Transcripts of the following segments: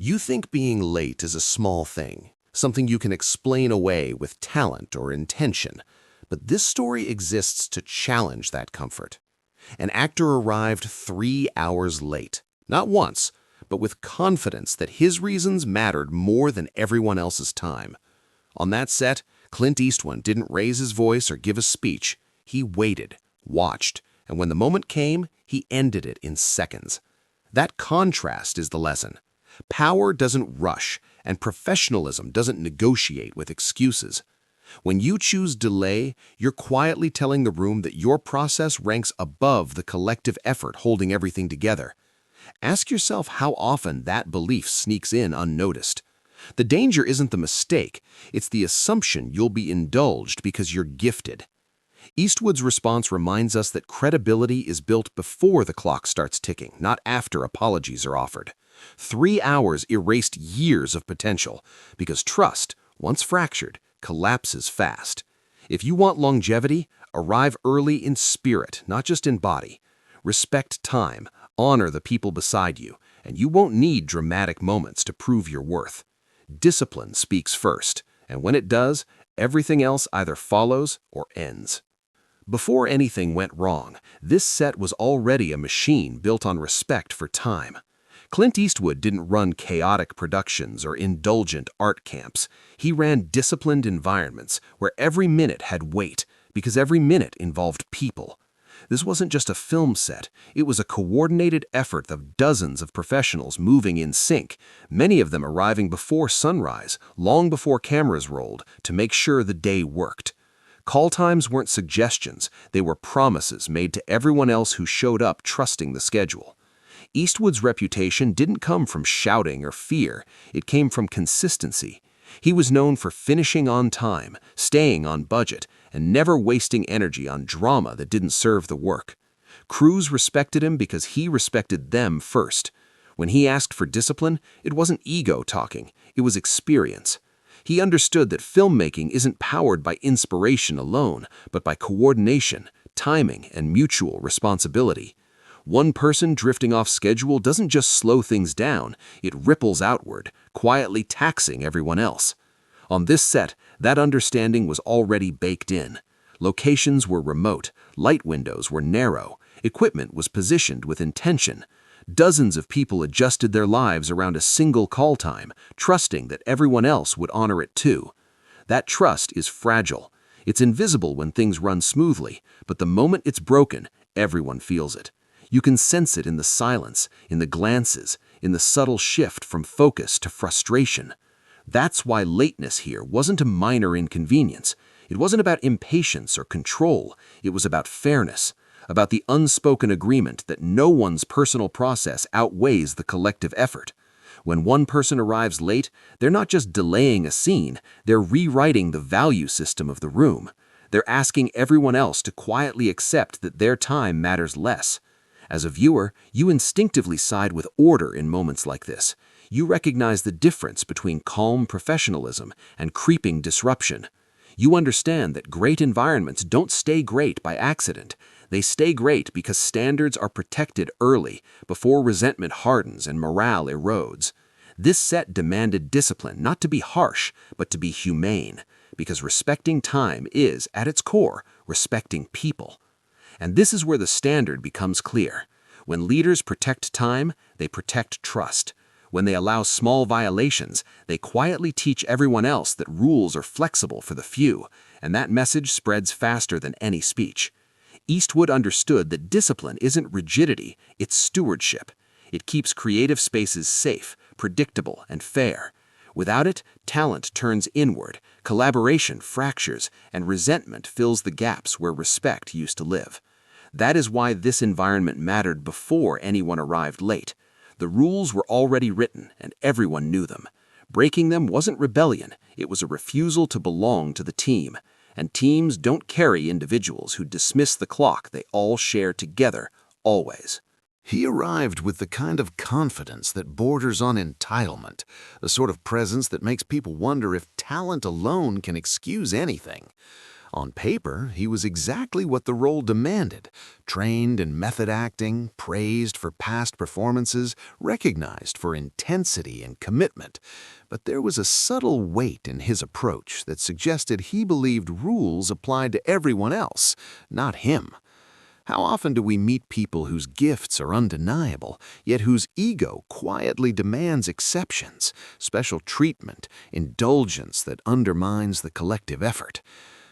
You think being late is a small thing, something you can explain away with talent or intention, but this story exists to challenge that comfort. An actor arrived 3 hours late, not once, but with confidence that his reasons mattered more than everyone else's time. On that set, Clint Eastwood didn't raise his voice or give a speech. He waited, watched, and when the moment came, he ended it in seconds. That contrast is the lesson. Power doesn't rush, and professionalism doesn't negotiate with excuses. When you choose delay, you're quietly telling the room that your process ranks above the collective effort holding everything together. Ask yourself how often that belief sneaks in unnoticed. The danger isn't the mistake, it's the assumption you'll be indulged because you're gifted. Eastwood's response reminds us that credibility is built before the clock starts ticking, not after apologies are offered. 3 hours erased years of potential, because trust, once fractured, collapses fast. If you want longevity, arrive early in spirit, not just in body. Respect time, honor the people beside you, and you won't need dramatic moments to prove your worth. Discipline speaks first, and when it does, everything else either follows or ends. Before anything went wrong, this set was already a machine built on respect for time. Clint Eastwood didn't run chaotic productions or indulgent art camps. He ran disciplined environments where every minute had weight, because every minute involved people. This wasn't just a film set, it was a coordinated effort of dozens of professionals moving in sync, many of them arriving before sunrise, long before cameras rolled, to make sure the day worked. Call times weren't suggestions, they were promises made to everyone else who showed up trusting the schedule. Eastwood's reputation didn't come from shouting or fear, it came from consistency. He was known for finishing on time, staying on budget, and never wasting energy on drama that didn't serve the work. Crews respected him because he respected them first. When he asked for discipline, it wasn't ego talking, it was experience. He understood that filmmaking isn't powered by inspiration alone, but by coordination, timing, and mutual responsibility. One person drifting off schedule doesn't just slow things down, it ripples outward, quietly taxing everyone else. On this set, that understanding was already baked in. Locations were remote, light windows were narrow, equipment was positioned with intention. Dozens of people adjusted their lives around a single call time, trusting that everyone else would honor it too. That trust is fragile. It's invisible when things run smoothly, but the moment it's broken, everyone feels it. You can sense it in the silence, in the glances, in the subtle shift from focus to frustration. That's why lateness here wasn't a minor inconvenience. It wasn't about impatience or control. It was about fairness, about the unspoken agreement that no one's personal process outweighs the collective effort. When one person arrives late, they're not just delaying a scene, they're rewriting the value system of the room. They're asking everyone else to quietly accept that their time matters less. As a viewer, you instinctively side with order in moments like this. You recognize the difference between calm professionalism and creeping disruption. You understand that great environments don't stay great by accident. They stay great because standards are protected early, before resentment hardens and morale erodes. This set demanded discipline not to be harsh, but to be humane, because respecting time is, at its core, respecting people. And this is where the standard becomes clear. When leaders protect time, they protect trust. When they allow small violations, they quietly teach everyone else that rules are flexible for the few, and that message spreads faster than any speech. Eastwood understood that discipline isn't rigidity, it's stewardship. It keeps creative spaces safe, predictable, and fair. Without it, talent turns inward, collaboration fractures, and resentment fills the gaps where respect used to live. That is why this environment mattered before anyone arrived late. The rules were already written, and everyone knew them. Breaking them wasn't rebellion, it was a refusal to belong to the team. And teams don't carry individuals who dismiss the clock they all share together, always. He arrived with the kind of confidence that borders on entitlement, the sort of presence that makes people wonder if talent alone can excuse anything. On paper, he was exactly what the role demanded, trained in method acting, praised for past performances, recognized for intensity and commitment. But there was a subtle weight in his approach that suggested he believed rules applied to everyone else, not him. How often do we meet people whose gifts are undeniable, yet whose ego quietly demands exceptions, special treatment, indulgence that undermines the collective effort?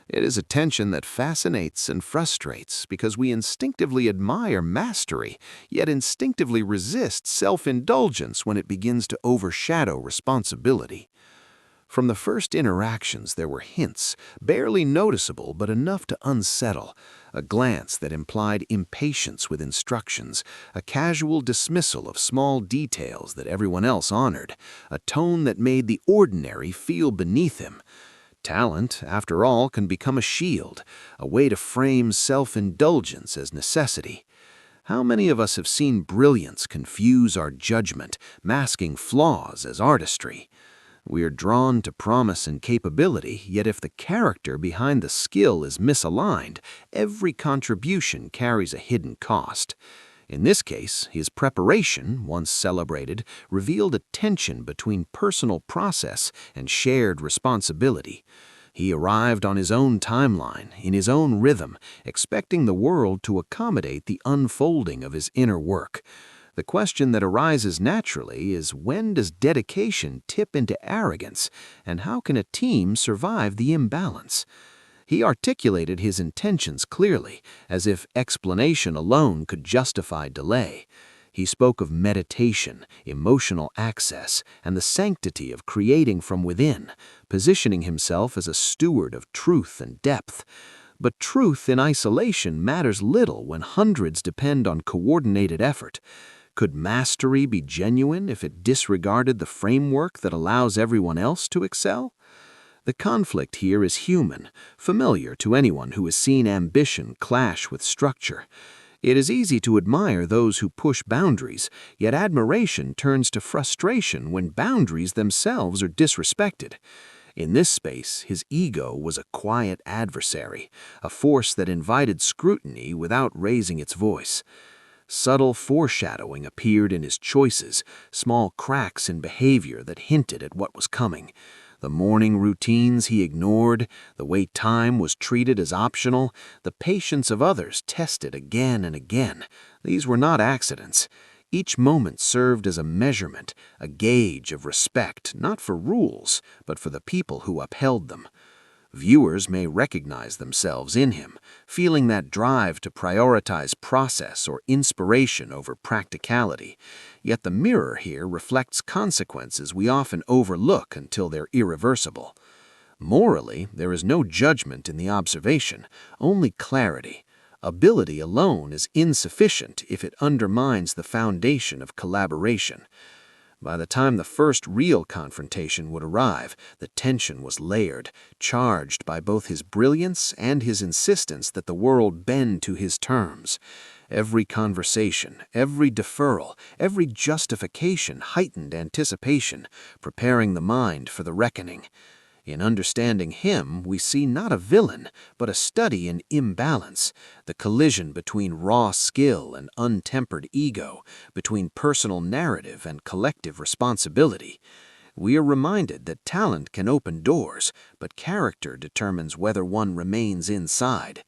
It is a tension that fascinates and frustrates because we instinctively admire mastery, yet instinctively resist self-indulgence when it begins to overshadow responsibility. From the first interactions, there were hints, barely noticeable but enough to unsettle, a glance that implied impatience with instructions, a casual dismissal of small details that everyone else honored, a tone that made the ordinary feel beneath him. Talent, after all, can become a shield, a way to frame self-indulgence as necessity. How many of us have seen brilliance confuse our judgment, masking flaws as artistry? We are drawn to promise and capability, yet if the character behind the skill is misaligned, every contribution carries a hidden cost. In this case, his preparation, once celebrated, revealed a tension between personal process and shared responsibility. He arrived on his own timeline, in his own rhythm, expecting the world to accommodate the unfolding of his inner work. The question that arises naturally is, when does dedication tip into arrogance, and how can a team survive the imbalance? He articulated his intentions clearly, as if explanation alone could justify delay. He spoke of meditation, emotional access, and the sanctity of creating from within, positioning himself as a steward of truth and depth. But truth in isolation matters little when hundreds depend on coordinated effort. Could mastery be genuine if it disregarded the framework that allows everyone else to excel? The conflict here is human, familiar to anyone who has seen ambition clash with structure. It is easy to admire those who push boundaries, yet admiration turns to frustration when boundaries themselves are disrespected. In this space, his ego was a quiet adversary, a force that invited scrutiny without raising its voice. Subtle foreshadowing appeared in his choices, small cracks in behavior that hinted at what was coming. The morning routines he ignored, the way time was treated as optional, the patience of others tested again and again. These were not accidents. Each moment served as a measurement, a gauge of respect, not for rules, but for the people who upheld them. Viewers may recognize themselves in him, feeling that drive to prioritize process or inspiration over practicality. Yet the mirror here reflects consequences we often overlook until they're irreversible. Morally, there is no judgment in the observation, only clarity. Ability alone is insufficient if it undermines the foundation of collaboration. By the time the first real confrontation would arrive, the tension was layered, charged by both his brilliance and his insistence that the world bend to his terms. Every conversation, every deferral, every justification heightened anticipation, preparing the mind for the reckoning. In understanding him, we see not a villain, but a study in imbalance, the collision between raw skill and untempered ego, between personal narrative and collective responsibility. We are reminded that talent can open doors, but character determines whether one remains inside.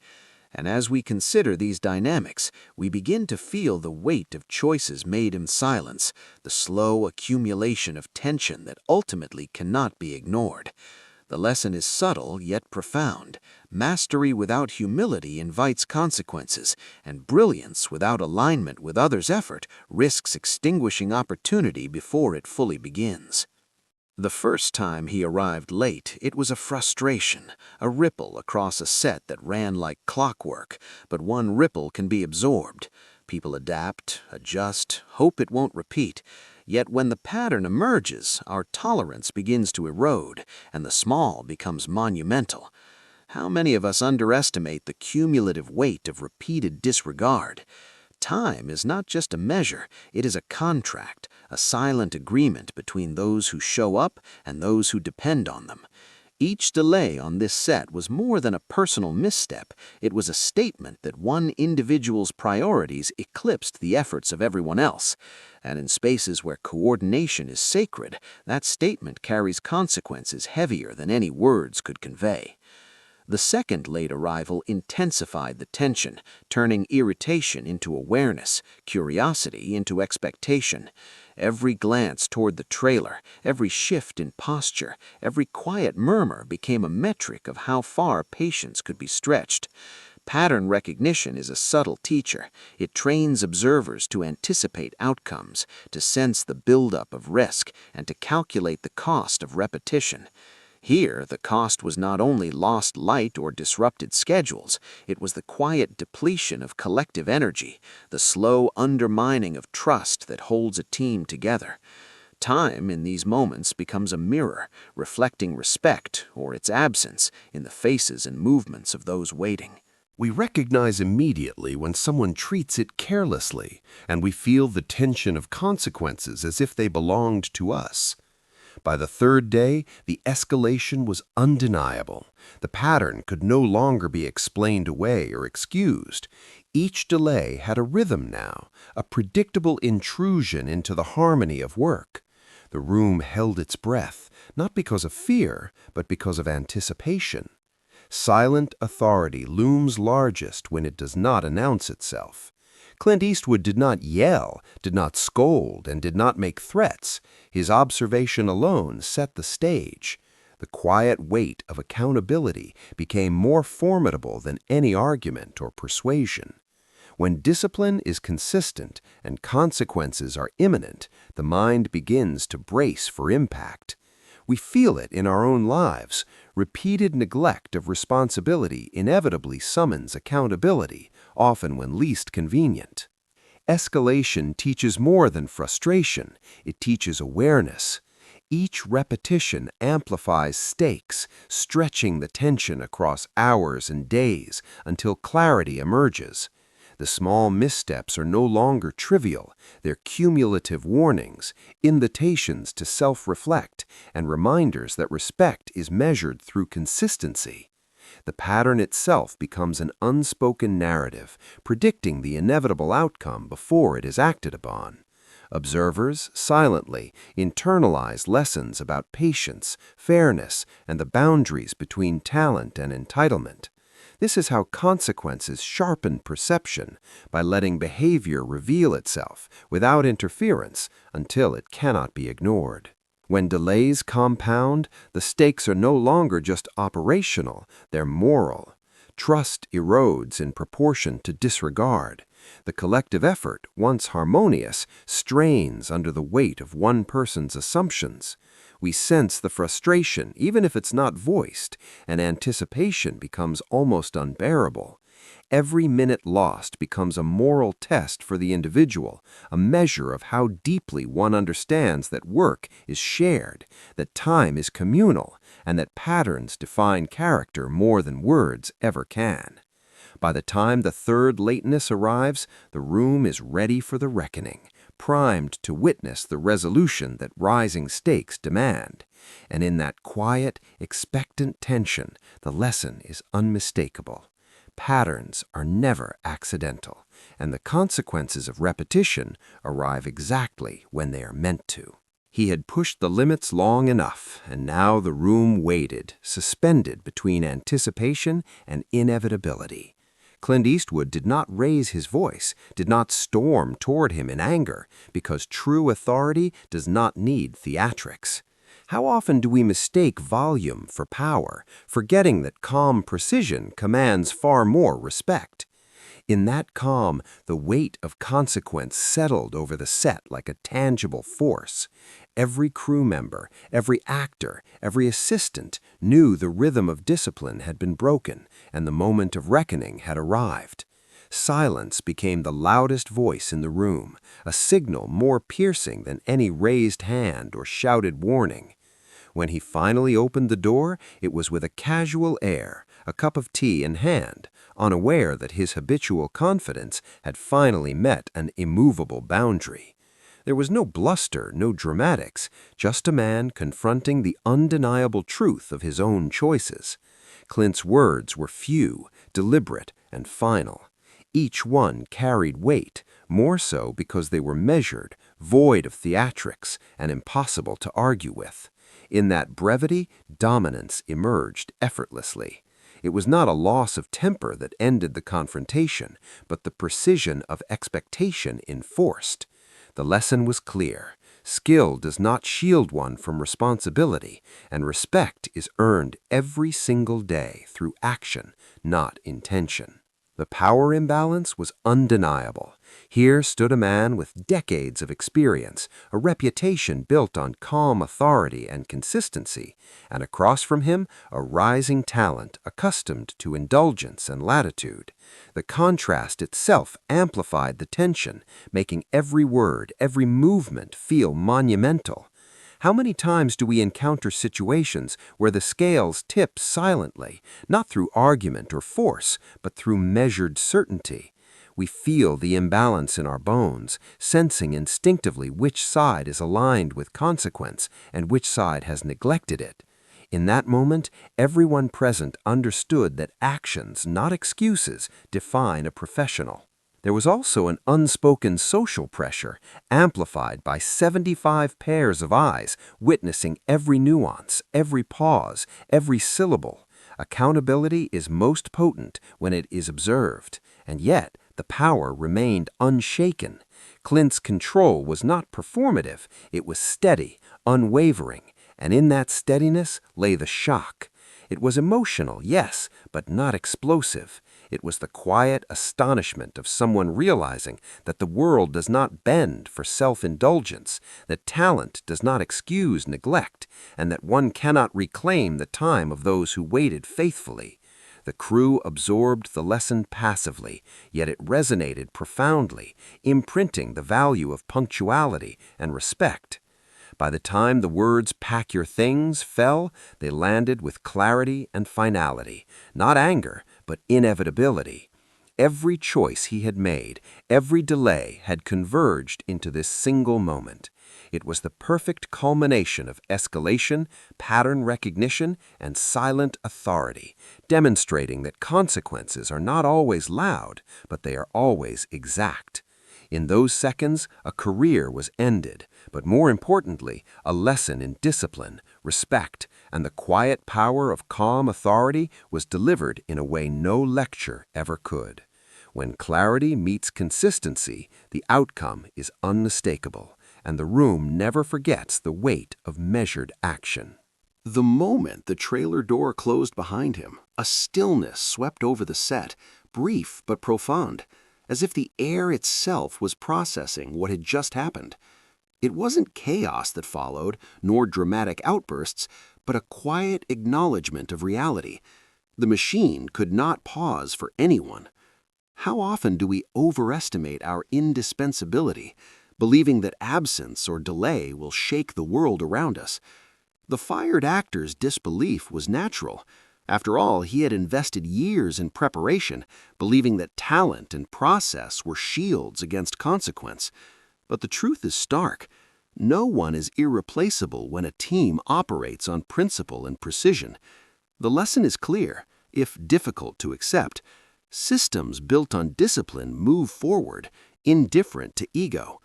And as we consider these dynamics, we begin to feel the weight of choices made in silence, the slow accumulation of tension that ultimately cannot be ignored. The lesson is subtle yet profound. Mastery without humility invites consequences, and brilliance without alignment with others' effort risks extinguishing opportunity before it fully begins. The first time he arrived late, it was a frustration, a ripple across a set that ran like clockwork, but one ripple can be absorbed. People adapt, adjust, hope it won't repeat. Yet when the pattern emerges, our tolerance begins to erode, and the small becomes monumental. How many of us underestimate the cumulative weight of repeated disregard? Time is not just a measure, it is a contract, a silent agreement between those who show up and those who depend on them. Each delay on this set was more than a personal misstep. It was a statement that one individual's priorities eclipsed the efforts of everyone else. And in spaces where coordination is sacred, that statement carries consequences heavier than any words could convey. The second late arrival intensified the tension, turning irritation into awareness, curiosity into expectation. Every glance toward the trailer, every shift in posture, every quiet murmur became a metric of how far patience could be stretched. Pattern recognition is a subtle teacher. It trains observers to anticipate outcomes, to sense the buildup of risk, and to calculate the cost of repetition. Here, the cost was not only lost light or disrupted schedules, it was the quiet depletion of collective energy, the slow undermining of trust that holds a team together. Time in these moments becomes a mirror, reflecting respect or its absence in the faces and movements of those waiting. We recognize immediately when someone treats it carelessly, and we feel the tension of consequences as if they belonged to us. By the third day, the escalation was undeniable. The pattern could no longer be explained away or excused. Each delay had a rhythm now, a predictable intrusion into the harmony of work. The room held its breath, not because of fear, but because of anticipation. Silent authority looms largest when it does not announce itself. Clint Eastwood did not yell, did not scold, and did not make threats. His observation alone set the stage. The quiet weight of accountability became more formidable than any argument or persuasion. When discipline is consistent and consequences are imminent, the mind begins to brace for impact. We feel it in our own lives. Repeated neglect of responsibility inevitably summons accountability, often when least convenient. Escalation teaches more than frustration. It teaches awareness. Each repetition amplifies stakes, stretching the tension across hours and days until clarity emerges. The small missteps are no longer trivial. They're cumulative warnings, invitations to self-reflect, and reminders that respect is measured through consistency. The pattern itself becomes an unspoken narrative, predicting the inevitable outcome before it is acted upon. Observers, silently, internalize lessons about patience, fairness, and the boundaries between talent and entitlement. This is how consequences sharpen perception, by letting behavior reveal itself without interference until it cannot be ignored. When delays compound, the stakes are no longer just operational, they're moral. Trust erodes in proportion to disregard. The collective effort, once harmonious, strains under the weight of one person's assumptions. We sense the frustration, even if it's not voiced, and anticipation becomes almost unbearable. Every minute lost becomes a moral test for the individual, a measure of how deeply one understands that work is shared, that time is communal, and that patterns define character more than words ever can. By the time the third lateness arrives, the room is ready for the reckoning, primed to witness the resolution that rising stakes demand. And in that quiet, expectant tension, the lesson is unmistakable. Patterns are never accidental, and the consequences of repetition arrive exactly when they are meant to. He had pushed the limits long enough, and now the room waited, suspended between anticipation and inevitability. Clint Eastwood did not raise his voice, did not storm toward him in anger, because true authority does not need theatrics. How often do we mistake volume for power, forgetting that calm precision commands far more respect? In that calm, the weight of consequence settled over the set like a tangible force. Every crew member, every actor, every assistant knew the rhythm of discipline had been broken and the moment of reckoning had arrived. Silence became the loudest voice in the room, a signal more piercing than any raised hand or shouted warning. When he finally opened the door, it was with a casual air, a cup of tea in hand, unaware that his habitual confidence had finally met an immovable boundary. There was no bluster, no dramatics, just a man confronting the undeniable truth of his own choices. Clint's words were few, deliberate, and final. Each one carried weight, more so because they were measured, void of theatrics, and impossible to argue with. In that brevity, dominance emerged effortlessly. It was not a loss of temper that ended the confrontation, but the precision of expectation enforced. The lesson was clear. Skill does not shield one from responsibility, and respect is earned every single day through action, not intention. The power imbalance was undeniable. Here stood a man with decades of experience, a reputation built on calm authority and consistency, and across from him a rising talent accustomed to indulgence and latitude. The contrast itself amplified the tension, making every word, every movement feel monumental. How many times do we encounter situations where the scales tip silently, not through argument or force, but through measured certainty? We feel the imbalance in our bones, sensing instinctively which side is aligned with consequence and which side has neglected it. In that moment, everyone present understood that actions, not excuses, define a professional. There was also an unspoken social pressure, amplified by 75 pairs of eyes, witnessing every nuance, every pause, every syllable. Accountability is most potent when it is observed, and yet the power remained unshaken. Clint's control was not performative, it was steady, unwavering, and in that steadiness lay the shock. It was emotional, yes, but not explosive. It was the quiet astonishment of someone realizing that the world does not bend for self-indulgence, that talent does not excuse neglect, and that one cannot reclaim the time of those who waited faithfully. The crew absorbed the lesson passively, yet it resonated profoundly, imprinting the value of punctuality and respect. By the time the words "pack your things" fell, they landed with clarity and finality, not anger, but inevitability. Every choice he had made, every delay had converged into this single moment. It was the perfect culmination of escalation, pattern recognition, and silent authority, demonstrating that consequences are not always loud, but they are always exact. In those seconds, a career was ended, but more importantly, a lesson in discipline, respect, and the quiet power of calm authority was delivered in a way no lecture ever could. When clarity meets consistency, the outcome is unmistakable, and the room never forgets the weight of measured action. The moment the trailer door closed behind him, a stillness swept over the set, brief but profound, as if the air itself was processing what had just happened. It wasn't chaos that followed, nor dramatic outbursts, but a quiet acknowledgement of reality. The machine could not pause for anyone. How often do we overestimate our indispensability, believing that absence or delay will shake the world around us? The fired actor's disbelief was natural. After all, he had invested years in preparation, believing that talent and process were shields against consequence. But the truth is stark. No one is irreplaceable when a team operates on principle and precision. The lesson is clear, if difficult to accept. Systems built on discipline move forward, indifferent to ego.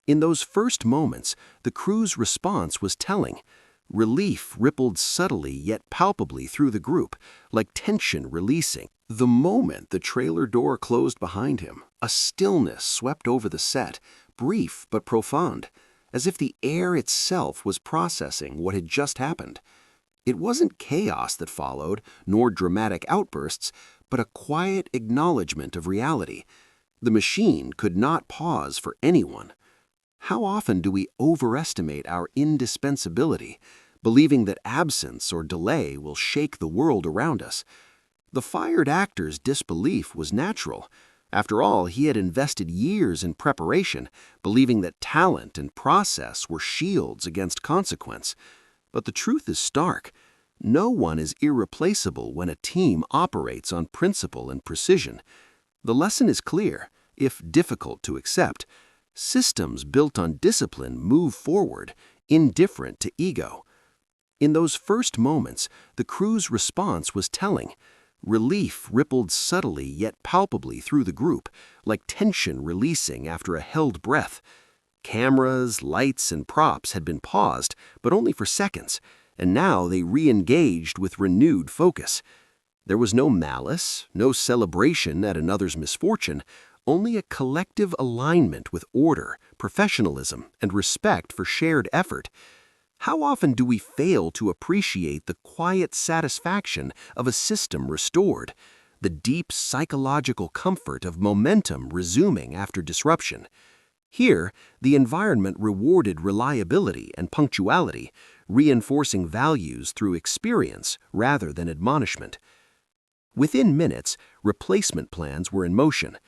In those first moments, the crew's response was telling. Relief rippled subtly yet palpably through the group, like tension releasing. The moment the trailer door closed behind him, a stillness swept over the set, brief but profound, as if the air itself was processing what had just happened. It wasn't chaos that followed, nor dramatic outbursts, but a quiet acknowledgement of reality. The machine could not pause for anyone. How often do we overestimate our indispensability, believing that absence or delay will shake the world around us? The fired actor's disbelief was natural. After all, he had invested years in preparation, believing that talent and process were shields against consequence. But the truth is stark. No one is irreplaceable when a team operates on principle and precision. The lesson is clear, if difficult to accept. Systems built on discipline move forward, indifferent to ego. In those first moments, the crew's response was telling. Relief rippled subtly yet palpably through the group, like tension releasing after a held breath. Cameras, lights, and props had been paused, but only for seconds, and now they re-engaged with renewed focus. There was no malice, no celebration at another's misfortune, only a collective alignment with order, professionalism, and respect for shared effort. How often do we fail to appreciate the quiet satisfaction of a system restored, the deep psychological comfort of momentum resuming after disruption? Here, the environment rewarded reliability and punctuality, reinforcing values through experience rather than admonishment. Within minutes, replacement plans were in motion.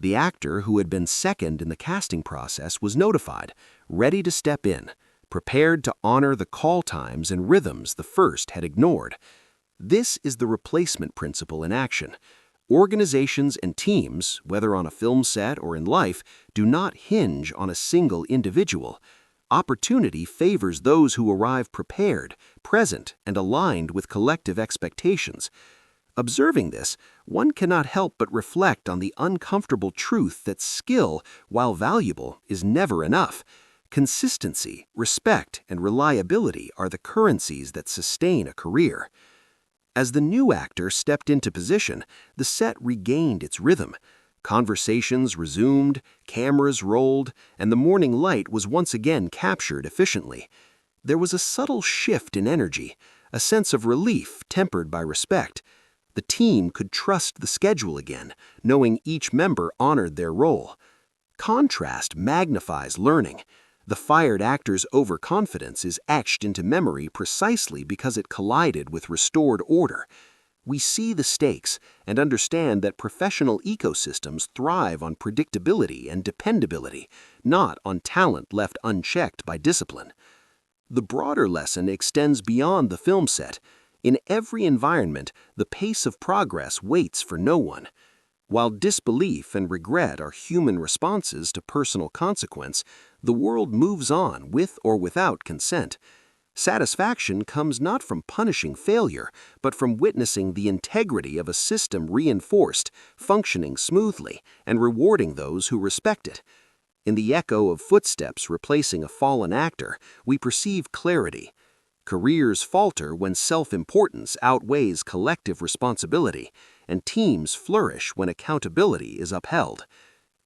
The actor who had been second in the casting process was notified, ready to step in, prepared to honor the call times and rhythms the first had ignored. This is the replacement principle in action. Organizations and teams, whether on a film set or in life, do not hinge on a single individual. Opportunity favors those who arrive prepared, present, and aligned with collective expectations. Observing this, one cannot help but reflect on the uncomfortable truth that skill, while valuable, is never enough. Consistency, respect, and reliability are the currencies that sustain a career. As the new actor stepped into position, the set regained its rhythm. Conversations resumed, cameras rolled, and the morning light was once again captured efficiently. There was a subtle shift in energy, a sense of relief tempered by respect. The team could trust the schedule again, knowing each member honored their role. Contrast magnifies learning. The fired actor's overconfidence is etched into memory precisely because it collided with restored order. We see the stakes and understand that professional ecosystems thrive on predictability and dependability, not on talent left unchecked by discipline. The broader lesson extends beyond the film set. In every environment, the pace of progress waits for no one. While disbelief and regret are human responses to personal consequence, the world moves on with or without consent. Satisfaction comes not from punishing failure, but from witnessing the integrity of a system reinforced, functioning smoothly, and rewarding those who respect it. In the echo of footsteps replacing a fallen actor, we perceive clarity. Careers falter when self-importance outweighs collective responsibility, and teams flourish when accountability is upheld.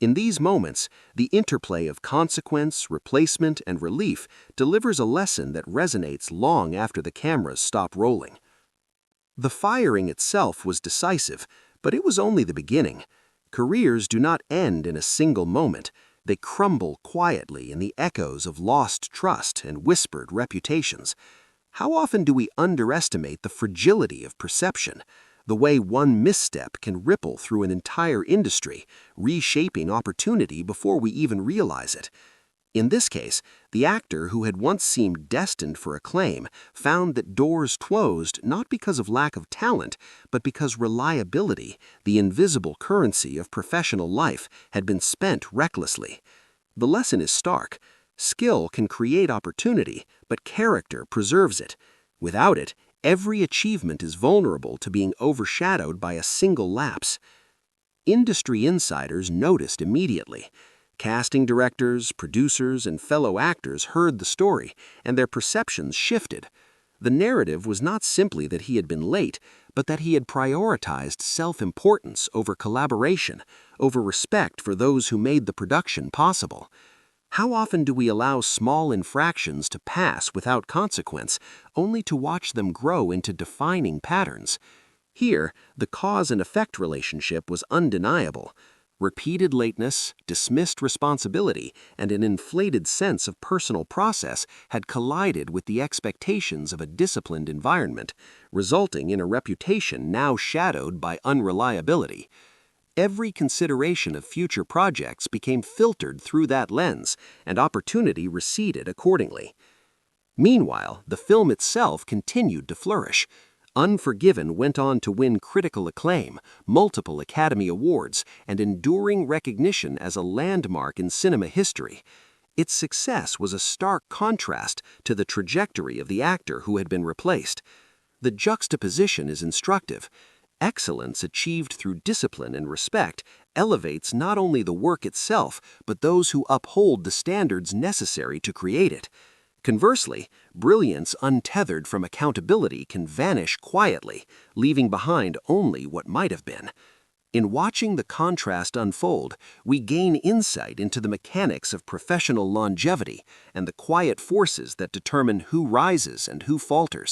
In these moments, the interplay of consequence, replacement, and relief delivers a lesson that resonates long after the cameras stop rolling. The firing itself was decisive, but it was only the beginning. Careers do not end in a single moment. They crumble quietly in the echoes of lost trust and whispered reputations. How often do we underestimate the fragility of perception? The way one misstep can ripple through an entire industry, reshaping opportunity before we even realize it. In this case, the actor who had once seemed destined for acclaim found that doors closed not because of lack of talent, but because reliability, the invisible currency of professional life, had been spent recklessly. The lesson is stark. Skill can create opportunity, but character preserves it. Without it, every achievement is vulnerable to being overshadowed by a single lapse. Industry insiders noticed immediately. Casting directors, producers, and fellow actors heard the story, and their perceptions shifted. The narrative was not simply that he had been late, but that he had prioritized self-importance over collaboration, over respect for those who made the production possible. How often do we allow small infractions to pass without consequence, only to watch them grow into defining patterns? Here, the cause and effect relationship was undeniable. Repeated lateness, dismissed responsibility, and an inflated sense of personal process had collided with the expectations of a disciplined environment, resulting in a reputation now shadowed by unreliability. Every consideration of future projects became filtered through that lens, and opportunity receded accordingly. Meanwhile, the film itself continued to flourish. Unforgiven went on to win critical acclaim, multiple Academy Awards, and enduring recognition as a landmark in cinema history. Its success was a stark contrast to the trajectory of the actor who had been replaced. The juxtaposition is instructive. Excellence achieved through discipline and respect elevates not only the work itself, but those who uphold the standards necessary to create it. Conversely, brilliance untethered from accountability can vanish quietly, leaving behind only what might have been. In watching the contrast unfold, we gain insight into the mechanics of professional longevity and the quiet forces that determine who rises and who falters.